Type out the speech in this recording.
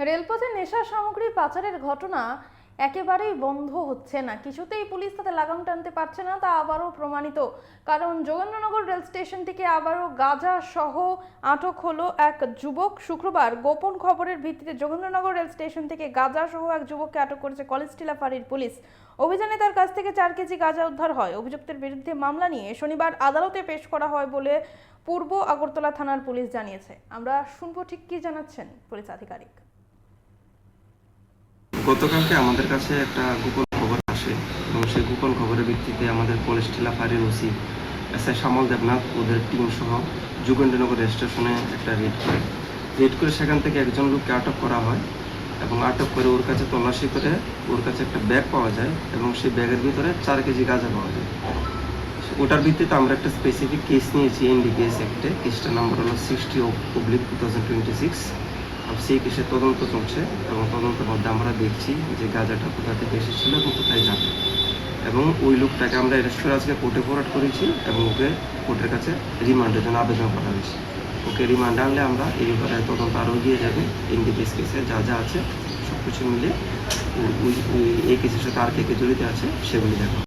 রেলপথে নেশা সামগ্রী পাচারের ঘটনা একেবারেই বন্ধ হচ্ছে না। কিছুতেই পুলিশ তাতে লাগাম টানতে পারছে না, তা আবারও প্রমাণিত। কারণ যোগেন্দ্রনগর রেল স্টেশন থেকে আবারও গাঁজা সহ আটক হলো এক যুবক। শুক্রবার গোপন খবরের ভিত্তিতে যোগেন্দ্রনগর রেল স্টেশন থেকে গাঁজা সহ এক যুবককে আটক করেছে কলেজটিলা ফাঁড়ির পুলিশ। অভিযানে তার কাছ থেকে 4 কেজি গাঁজা উদ্ধার হয়। অভিযুক্তের বিরুদ্ধে মামলা নিয়ে শনিবার আদালতে পেশ করা হয় বলে পূর্ব আগরতলা থানার পুলিশ জানিয়েছে। আমরা শুনবো ঠিক কি জানাচ্ছেন পুলিশ আধিকারিক। গতকালকে আমাদের কাছে একটা গোপন খবর আসে এবং সেই গোপন খবরের ভিত্তিতে আমাদের কলেজটিলা ফাঁড়ির ওসি এসআই শ্যামল দেবনাথ ওদের টিম সহ যোগেন্দ্রনগর রেল স্টেশনে একটা রেড করে সেখান থেকে একজন লোককে আটক করা হয় এবং আটক করে ওর কাছে তল্লাশি করে ওর কাছে একটা ব্যাগ পাওয়া যায় এবং সেই ব্যাগের ভিতরে 4 কেজি গাঁজা পাওয়া যায়। ওটার ভিত্তিতে আমরা একটা স্পেসিফিক কেস নিয়েছি এনডিপিএস অ্যাক্টে। কেসটার নাম্বার হলো 60/2026। সেই কেসের তদন্ত চলছে এবং তদন্তের মধ্যে আমরা দেখছি যে গাঁজাটা কোথা থেকে এসেছিল এবং কোথায় যাবে, এবং ওই লোকটাকে আমরা অ্যারেস্ট করে আজকে কোর্টে ফরওয়ার্ড করেছি এবং ওকে কোর্টের কাছে রিমান্ডের জন্য আবেদন করা হয়েছে। ওকে রিমান্ডে আনলে আমরা এই ব্যাপারে তদন্ত আরও এগিয়ে যাবে। এনডিপিএস কেসে যা যা আছে সব কিছু মিলে এই কেসের সাথে আর কে কে জড়িত আছে সেগুলি দেখা।